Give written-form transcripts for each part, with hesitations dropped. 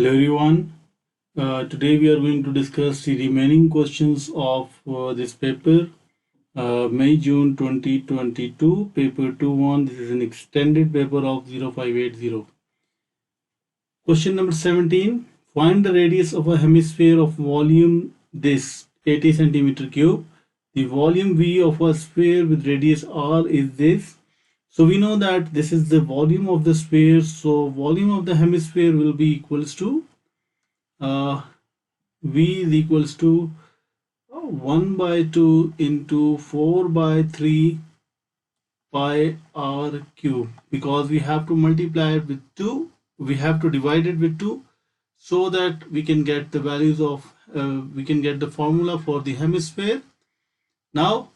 Hello everyone. Today we are going to discuss the remaining questions of this paper, May-June 2022, paper 2-1. This is an extended paper of 0580. Question number 17. Find the radius of a hemisphere of volume this 80 centimeter cube. The volume V of a sphere with radius R is this. So we know that this is the volume of the sphere. So volume of the hemisphere will be equals to V is equals to 1 by 2 into 4 by 3 pi r cube, because we have to multiply it with 2, we have to divide it with 2, so that we can get the values of we can get the formula for the hemisphere. Now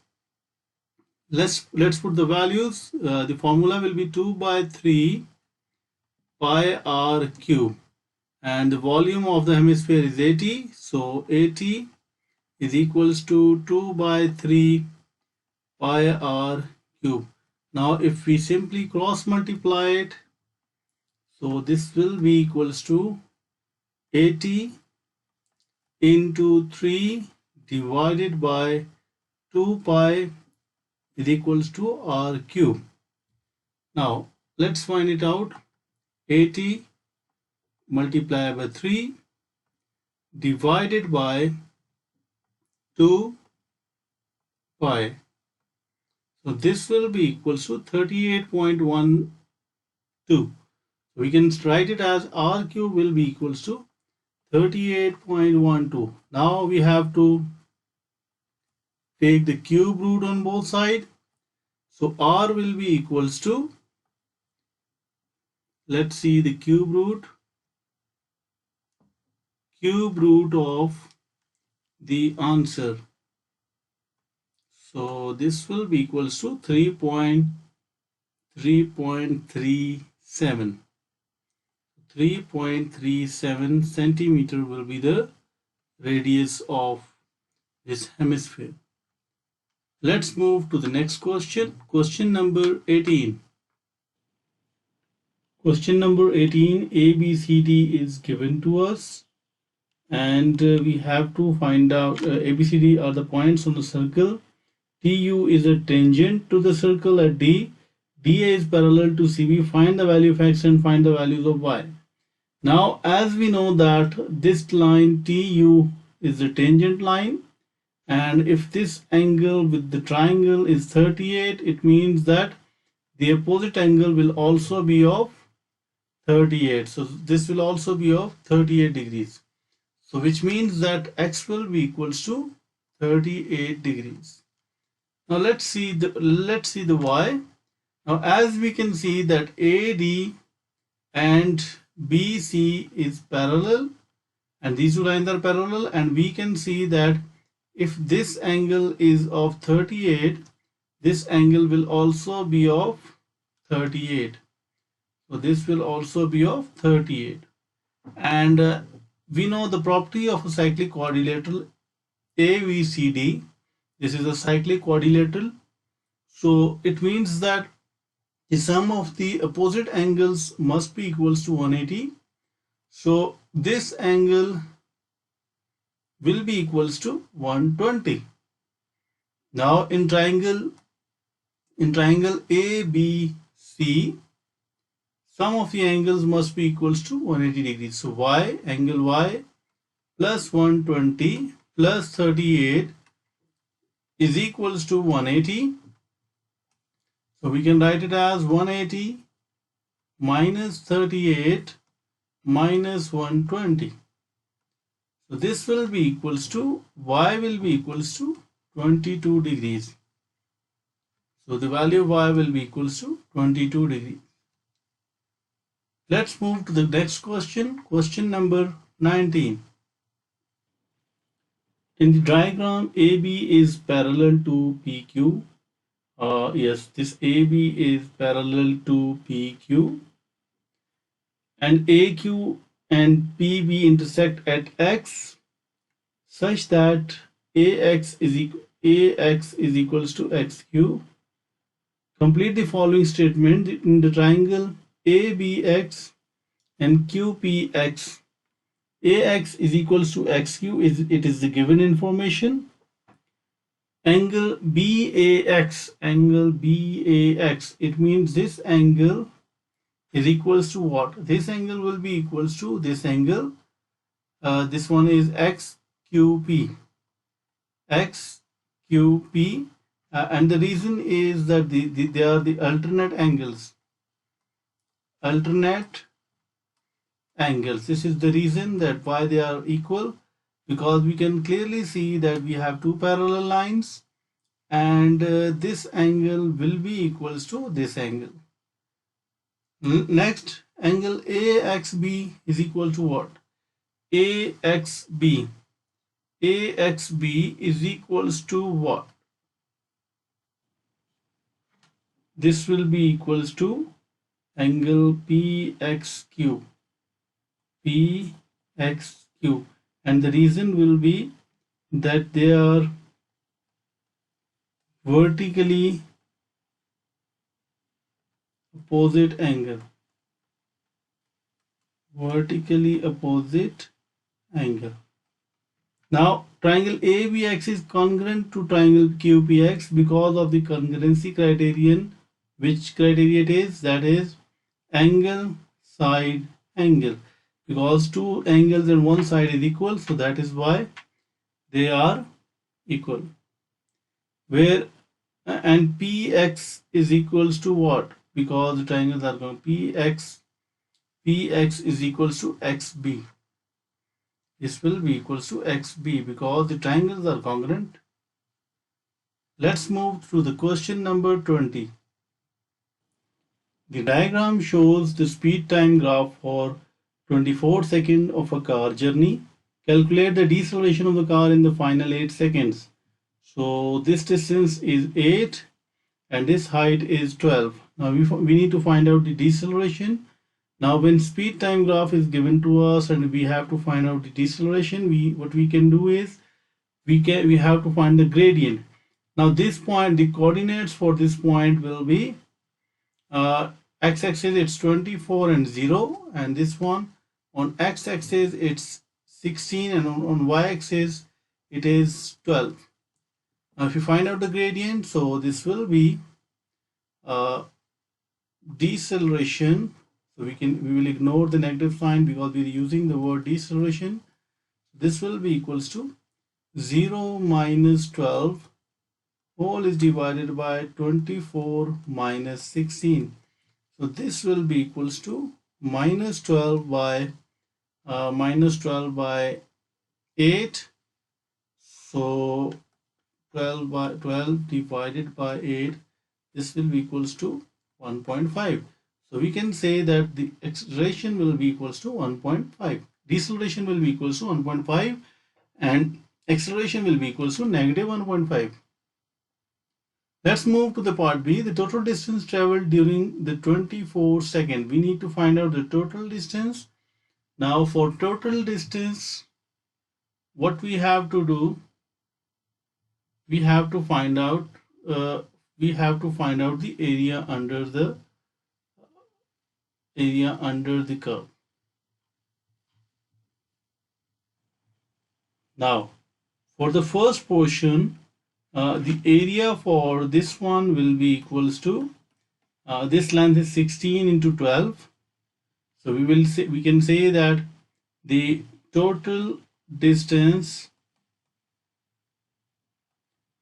let's put the values. The formula will be 2 by 3 pi r cube, and the volume of the hemisphere is 80. So 80 is equals to 2 by 3 pi r cube. Now if we simply cross multiply it, so this will be equals to 80 into 3 divided by 2 pi is equals to r cube. Now let's find it out. 80 multiplied by 3 divided by 2 pi. So this will be equals to 38.12. We can write it as r cube will be equals to 38.12. Now we have to take the cube root on both sides. So r will be equals to, let's see the cube root of the answer. So this will be equals to 3.37. 3.37 centimeter will be the radius of this hemisphere. Let's move to the next question. Question number 18. Question number 18, ABCD is given to us, and we have to find out ABCD are the points on the circle. TU is a tangent to the circle at D. DA is parallel to CB. Find the value of X and find the values of Y. Now, as we know that this line TU is the tangent line, and if this angle with the triangle is 38, it means that the opposite angle will also be of 38. So this will also be of 38 degrees. So which means that X will be equals to 38 degrees. Now let's see the Y. Now as we can see that AD and BC is parallel, and these two lines are parallel, and we can see that if this angle is of 38, this angle will also be of 38. So this will also be of 38. And we know the property of a cyclic quadrilateral ABCD. This is a cyclic quadrilateral. So it means that the sum of the opposite angles must be equals to 180. So this angle will be equals to 120. Now in triangle ABC, sum of the angles must be equals to 180 degrees. So angle Y plus 120 plus 38 is equals to 180. So we can write it as 180 minus 38 minus 120. So this will be equals to, Y will be equals to 22 degrees. So the value of Y will be equals to 22 degrees. Let's move to the next question. Question number 19. In the diagram, AB is parallel to PQ. Yes, this AB is parallel to PQ, and AQ and PB intersect at X such that AX is equals to XQ. Complete the following statement. In the triangle ABX and QPX, AX is equals to XQ, it is the given information. Angle BAX, it means this angle is equals to what? This angle will be equals to this angle. This one is XQP, and the reason is that they are the alternate angles. This is the reason that why they are equal, because we can clearly see that we have two parallel lines, and this angle will be equals to this angle. Next, angle AXB is equal to what? AXB is equals to what? This will be equals to angle PXQ, and the reason will be that they are vertically opposite angle. Now, triangle ABX is congruent to triangle QPX because of the congruency criterion. Which criteria it is? That is angle, side, angle. Because two angles and one side is equal, so that is why they are equal. Where and PX is equals to what? Because the triangles are going PX is equals to XB. This will be equals to XB because the triangles are congruent. Let's move to the question number 20. The diagram shows the speed time graph for 24 seconds of a car journey. Calculate the deceleration of the car in the final 8 seconds. So this distance is 8 and this height is 12. Now we need to find out the deceleration. Now when speed time graph is given to us and we have to find out the deceleration, what we can do is we have to find the gradient. Now this point, the coordinates for this point will be x-axis it's 24 and 0, and this one on x-axis it's 16, and on y-axis it is 12. Now if you find out the gradient, so this will be deceleration. So we will ignore the negative sign because we are using the word deceleration. This will be equals to 0 minus 12 whole is divided by 24 minus 16. So this will be equals to minus 12 by 8. So 12 divided by 8, this will be equals to 1.5. So we can say that the acceleration will be equals to 1.5. Deceleration will be equals to 1.5 and acceleration will be equals to negative 1.5. Let's move to the part B. The total distance traveled during the 24 seconds. We need to find out the total distance. Now for total distance, what we have to do, we have to find out the area under the curve. Now for the first portion, the area for this one will be equals to this length is 16 into 12. So we can say that the total distance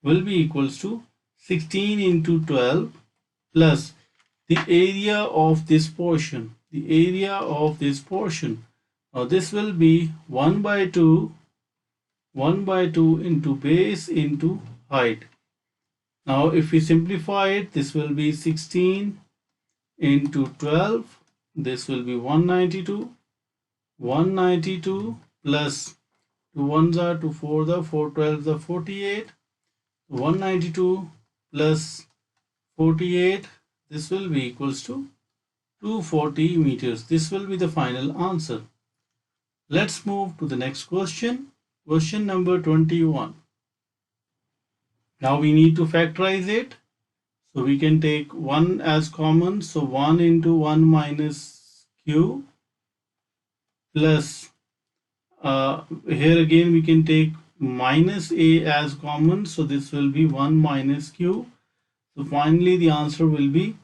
will be equals to 16 into 12 plus the area of this portion. Now this will be 1 by 2 into base into height. Now if we simplify it, this will be 16 into 12. This will be 192 plus 2 1s are 2 4s are 4 12s are 48. 192 plus 48, this will be equals to 240 meters. This will be the final answer. Let's move to the next question. Question number 21. Now we need to factorize it. So we can take 1 as common. So 1 into 1 minus q plus Here again we can take minus a as common, so this will be 1 minus q. So finally the answer will be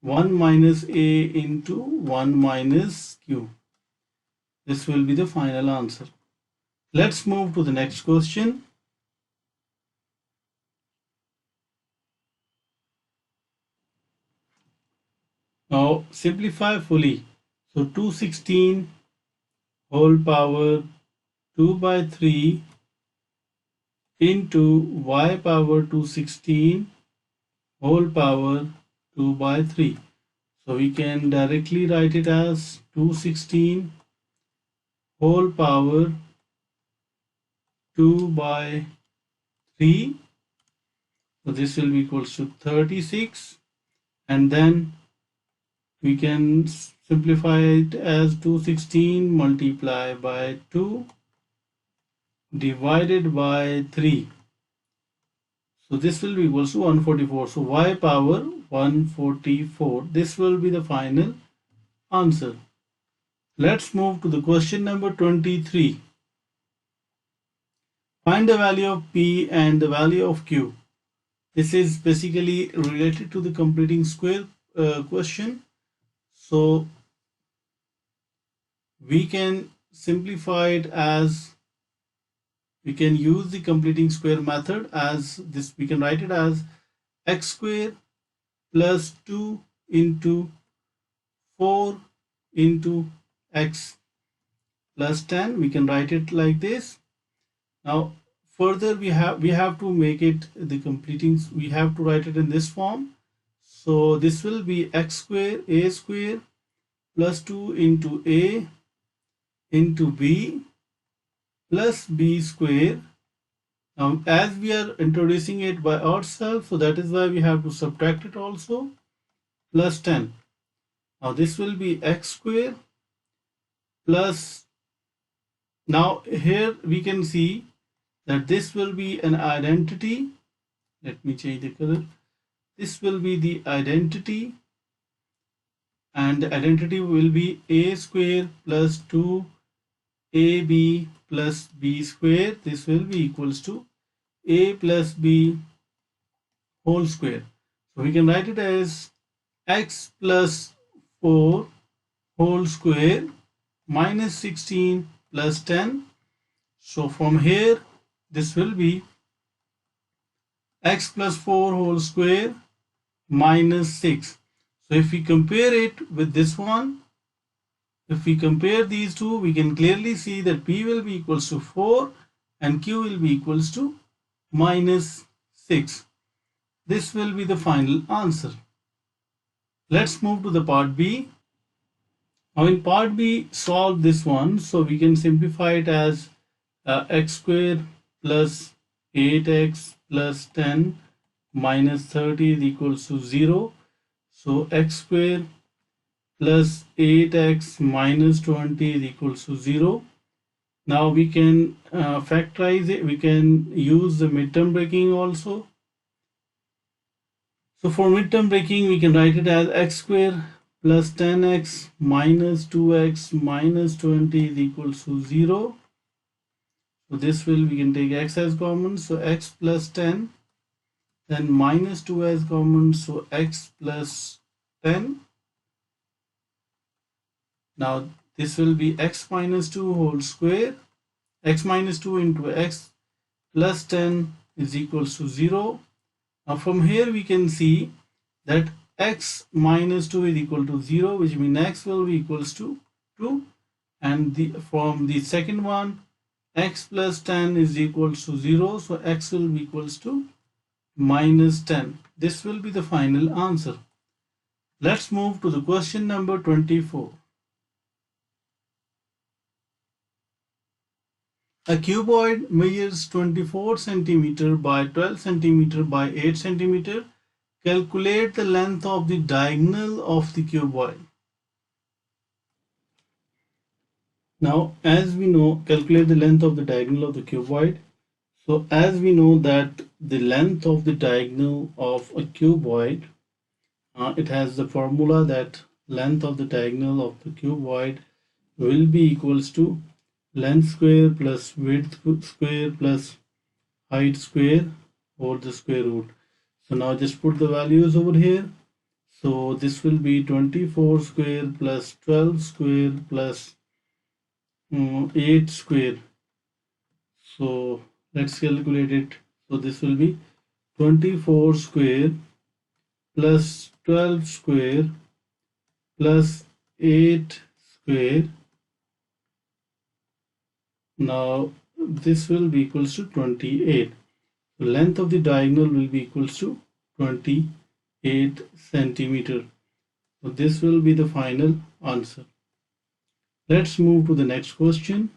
1 minus a into 1 minus q. This will be the final answer. Let's move to the next question. Now simplify fully. So 216 whole power 2 by 3 into y power 216 whole power 2 by 3. So we can directly write it as 216 whole power 2 by 3. So this will be equals to 36, and then we can simplify it as 216 multiplied by 2 divided by 3. So this will be equals to 144. So y power 144. This will be the final answer. Let's move to the question number 23. Find the value of P and the value of Q. This is basically related to the completing square question. So we can simplify it as, we can use the completing square method as this. We can write it as x square plus 2 into 4 into x plus 10. We can write it like this. Now further we have to make it the completing, we have to write it in this form. So this will be x square a square plus 2 into a into b plus b square. Now as we are introducing it by ourselves, so that is why we have to subtract it also, plus 10. Now this will be x square plus, now here we can see that this will be an identity. Let me change the color. This will be the identity, and the identity will be a square plus 2ab plus b square. This will be equals to a plus b whole square. So we can write it as x plus 4 whole square minus 16 plus 10. So from here this will be x plus 4 whole square minus 6. So if we compare it with this one, if we compare these two, we can clearly see that P will be equals to 4 and Q will be equals to minus 6. This will be the final answer. Let's move to the part B. Now in part B, solve this one. So we can simplify it as x square plus 8x plus 10 minus 30 is equals to 0. So x square plus 8x minus 20 is equals to 0. Now we can factorize it. We can use the midterm breaking also. So for midterm breaking, we can write it as x square plus 10x minus 2x minus 20 is equals to 0. So this will, we can take x as common, so x plus 10, then minus 2 as common, so x plus 10. Now this will be x minus 2 whole square, x minus 2 into x plus 10 is equals to 0. Now from here we can see that x minus 2 is equal to 0, which means x will be equals to 2, and from the second one, x plus 10 is equals to 0, so x will be equals to minus 10. This will be the final answer. Let's move to the question number 24. A cuboid measures 24 cm by 12 cm by 8 cm. Calculate the length of the diagonal of the cuboid. Now, as we know, calculate the length of the diagonal of the cuboid. So, as we know that the length of the diagonal of a cuboid, it has the formula that length of the diagonal of the cuboid will be equals to length square plus width square plus height square over the square root. So now just put the values over here. So this will be 24 square plus 12 square plus 8 square. So let's calculate it. So this will be 24 square plus 12 square plus 8 square. Now this will be equals to 28. The length of the diagonal will be equals to 28 centimeter. So this will be the final answer. Let's move to the next question.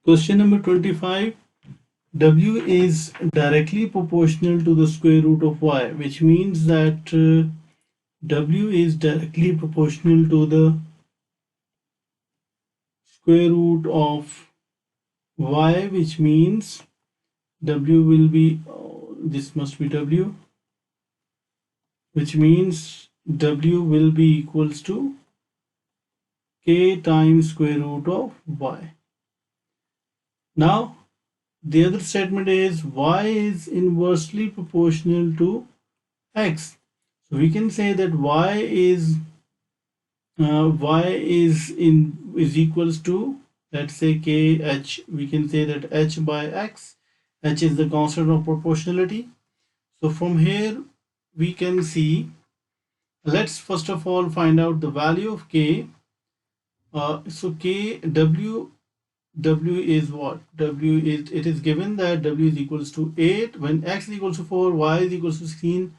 Question number 25. W is directly proportional to the square root of y, which means that W is directly proportional to the square root of y, which means W will be, this must be W, which means W will be equals to k times square root of y. Now, the other statement is y is inversely proportional to x. So we can say that y is equals to, let's say, kh. We can say that h by x. H is the constant of proportionality. So from here we can see, let's first of all find out the value of k. So k, w is what? W is, it is given that w is equals to 8 when x is equals to 4, y is equals to 16,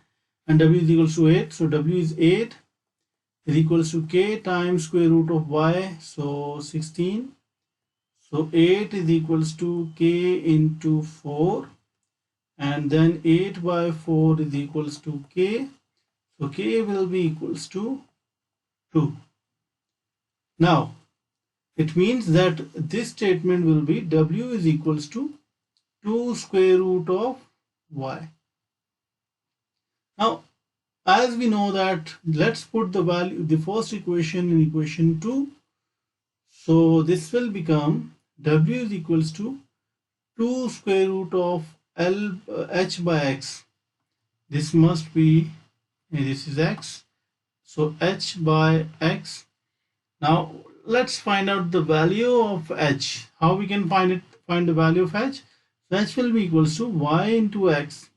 and w is equals to 8. So w is 8 is equals to k times square root of y, so 16. So 8 is equals to k into 4, and then 8 by 4 is equals to k. So k will be equals to 2. Now it means that this statement will be w is equals to 2 square root of y. Now, as we know that, let's put the value, the first equation in equation 2. So this will become w is equals to 2 square root of h by x. This must be, this is x. So h by x. Now let's find out the value of h. How we can find it? Find the value of h. So h will be equals to y into x.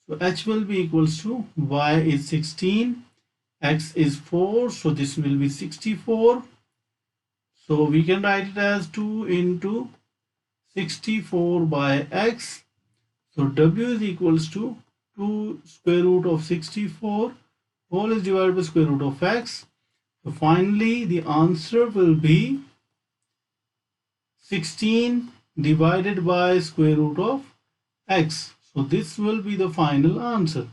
So h will be equals to y is 16, x is 4, so this will be 64. So we can write it as 2 into 64 by x. So w is equals to 2 square root of 64 whole is divided by square root of x. So finally the answer will be 16 divided by square root of x. So this will be the final answer.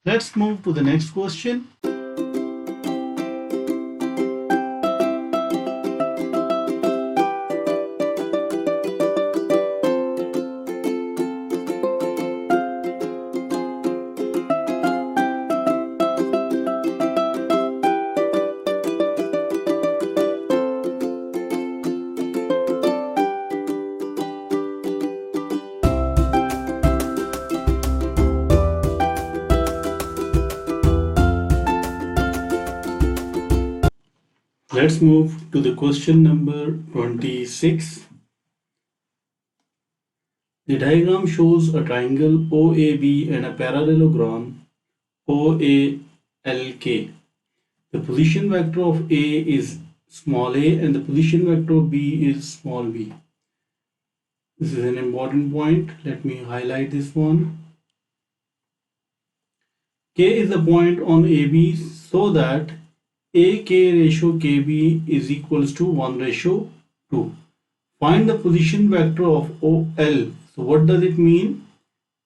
Let's move to the next question. Let's move to the question number 26. The diagram shows a triangle OAB and a parallelogram OALK. The position vector of A is small a and the position vector of B is small b. This is an important point. Let me highlight this one. K is the point on AB so that AK ratio KB is equals to 1:2. Find the position vector of OL. So what does it mean?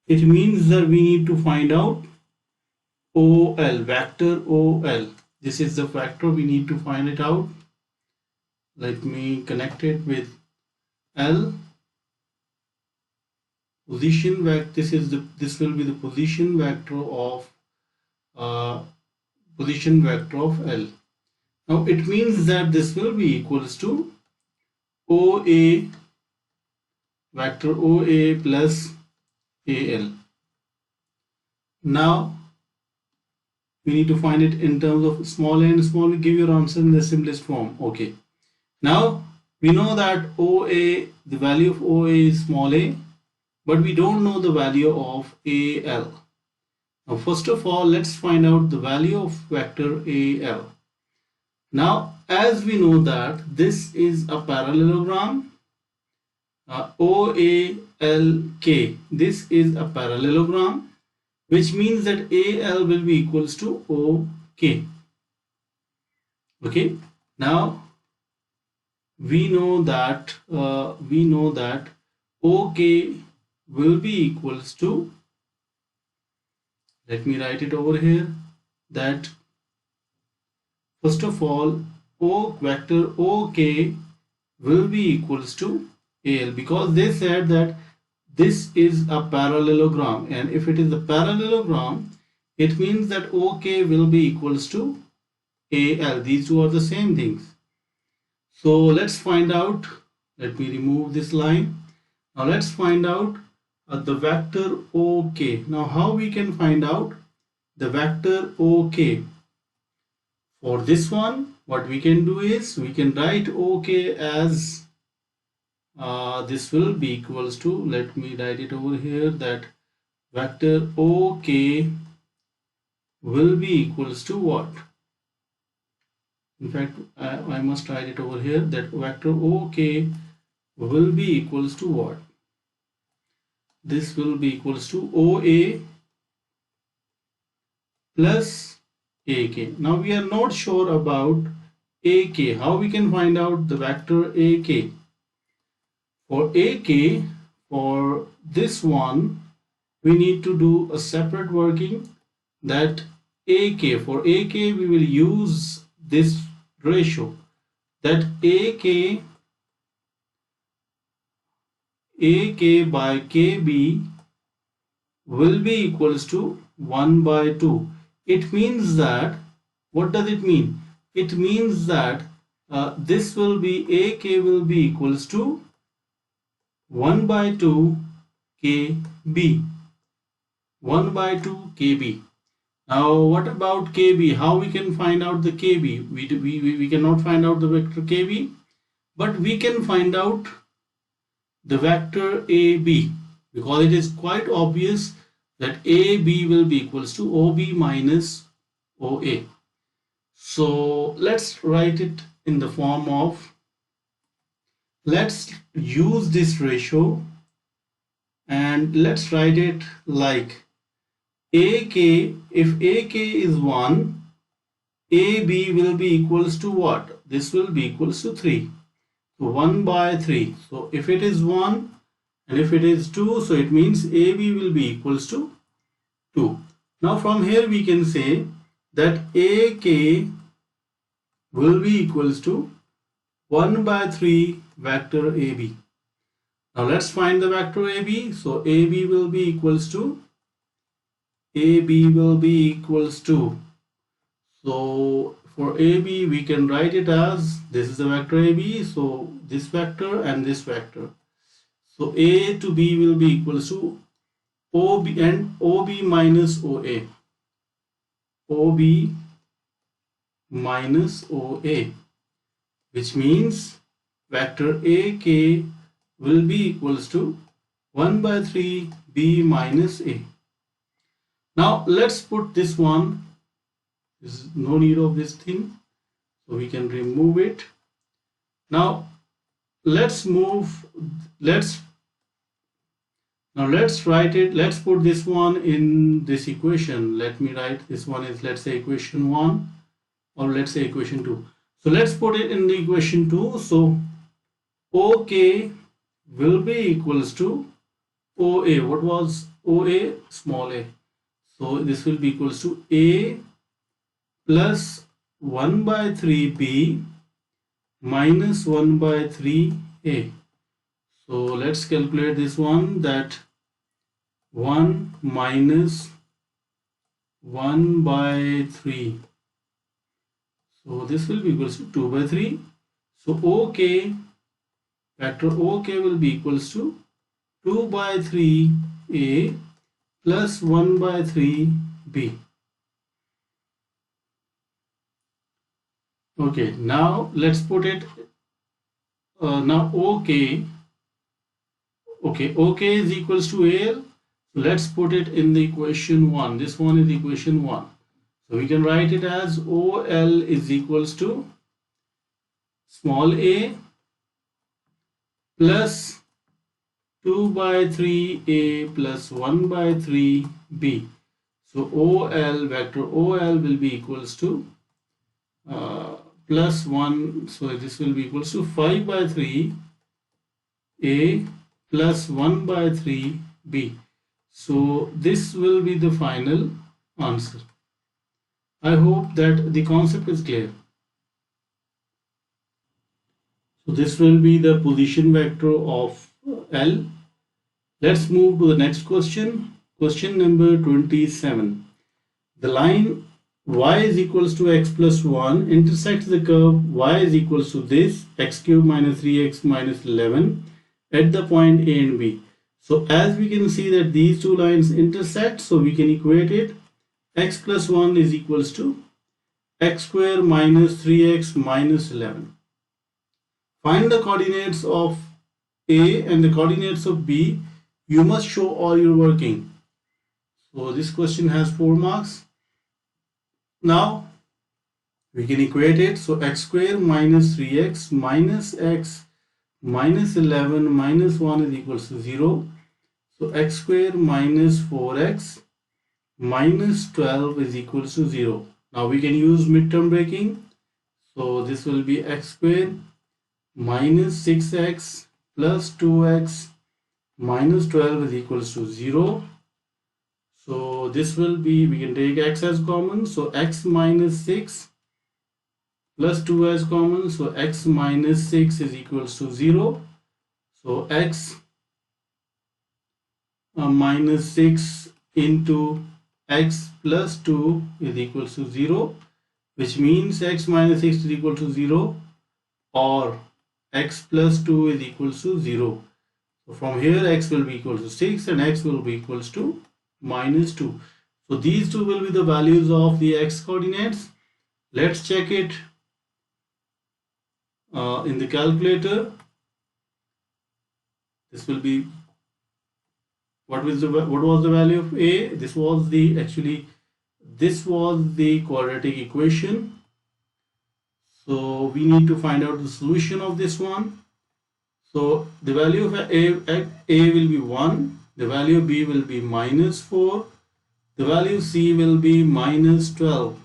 It means that we need to find out OL, vector OL. This is the vector, we need to find it out. Let me connect it with L position vector. This will be the position vector of uh, L. Now it means that this will be equals to OA vector OA plus AL. Now we need to find it in terms of small a and small b. Give your answer in the simplest form. Okay. Now we know that OA, the value of OA is small a, but we don't know the value of AL. Now first of all, let's find out the value of vector AL. Now as we know that this is a parallelogram, OALK, this is a parallelogram, which means that AL will be equals to OK. Okay, now we know that OK will be equals to, let me write it over here, that first of all O vector OK will be equals to AL, because they said that this is a parallelogram, and if it is a parallelogram, it means that OK will be equals to AL. These two are the same things. So let's find out. Let me remove this line. Now let's find out the vector OK. Now how we can find out the vector OK? For this one, what we can do is we can write OK as this will be equals to, let me write it over here, that vector OK will be equals to what? In fact, I must write it over here, that vector OK will be equals to what? This will be equals to OA plus AK. Now we are not sure about AK. How we can find out the vector AK? For AK, for this one, we need to do a separate working, that AK, for AK we will use this ratio, that AK by KB will be equals to 1 by 2. It means that, what does it mean? It means that this will be, AK will be equals to 1 by 2 KB. 1 by 2 KB. Now what about KB? How we can find out the KB? We cannot find out the vector KB, but we can find out the vector AB, because it is quite obvious that AB will be equals to OB minus OA. So let's write it in the form of, let's use this ratio and let's write it like AK, if AK is 1, AB will be equals to what? This will be equals to 3. So 1 by 3. So if it is 1 and if it is 2, so it means AB will be equals to 2. Now from here we can say that AK will be equals to 1 by 3 vector AB. Now let's find the vector AB. So AB will be equals to, so for AB we can write it as, this is the vector AB, so this vector and this vector. So A to B will be equals to OB and OB minus OA. OB minus OA, which means vector AK will be equals to 1 by 3 B minus A. Now let's put this one, there's no need of this thing, so we can remove it. Now let's write it, let's put this one in this equation. Let me write this one is, let's say equation 1, or let's say equation 2. So let's put it in the equation 2. So OK will be equals to OA. What was OA? Small a. So this will be equals to A plus 1 by 3B minus 1 by 3A. So let's calculate this one, that 1 minus 1 by 3. So this will be equals to 2 by 3. So OK, factor OK will be equals to 2 by 3a plus 1 by 3b. Okay, now let's put it, now OK is equals to AL. So let's put it in the equation 1. This one is equation 1. So we can write it as OL is equals to small a plus 2 by 3a plus 1 by 3b. So OL, vector OL will be equals to plus 1. So this will be equals to 5 by 3a plus 1 by 3b. So this will be the final answer. I hope that the concept is clear. So this will be the position vector of L. Let's move to the next question. Question number 27. The line y is equals to x plus 1 intersects the curve y is equals to this x cube minus 3x minus 11 at the point A and B. So as we can see that these two lines intersect, so we can equate it. X plus 1 is equals to x square minus 3x minus 11. Find the coordinates of A and the coordinates of B. You must show all your working. So this question has 4 marks. Now we can equate it. So x square minus 3x minus x minus 11 minus 1 is equals to 0. So x square minus 4x minus 12 is equals to 0. Now we can use midterm breaking. So this will be x square minus 6x plus 2x minus 12 is equals to 0. So this will be, we can take x as common. So x minus 6 plus 2 as common. So x minus 6 is equals to 0. So x minus 6 into x plus 2 is equals to 0, which means x minus 6 is equal to 0 or x plus 2 is equals to 0. So from here x will be equal to 6 and x will be equals to minus 2. So these two will be the values of the x coordinates. Let's check it in the calculator. This will be, what was the value of A? This was the quadratic equation. So we need to find out the solution of this one. So the value of A will be 1, the value of B will be minus 4, the value of C will be minus 12.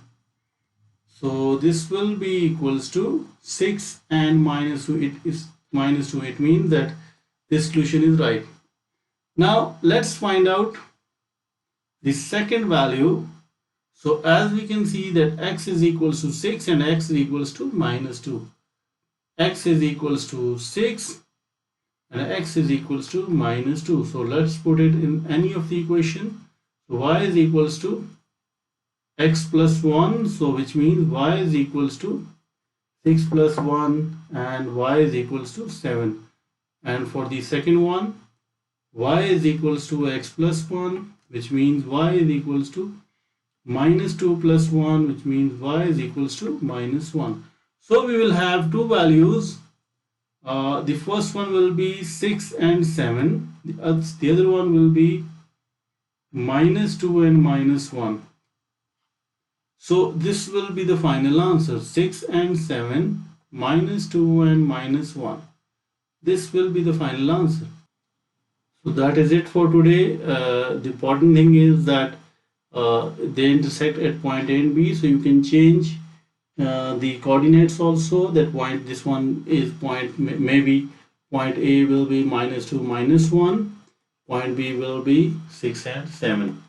So this will be equals to 6 and minus 2. It is minus 2. It means that this solution is right. Now let's find out the second value. So as we can see that x is equals to 6 and x is equals to minus 2. X is equals to 6 and x is equals to minus 2. So let's put it in any of the equation. So y is equals to x plus 1. So which means y is equals to 6 plus 1 and y is equals to 7. And for the second one, y is equals to x plus 1, which means y is equals to minus 2 plus 1, which means y is equals to minus 1. So we will have two values. The first one will be 6 and 7. The other one will be minus 2 and minus 1. So this will be the final answer. 6 and 7, minus 2 and minus 1. This will be the final answer. So that is it for today. The important thing is that they intersect at point A and B, so you can change the coordinates also. That point, this one is point, maybe point A will be minus 2 minus 1, point B will be 6 and 7.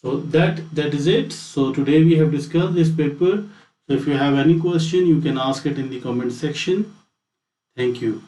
So that is it. So today we have discussed this paper. So if you have any question, you can ask it in the comment section. Thank you.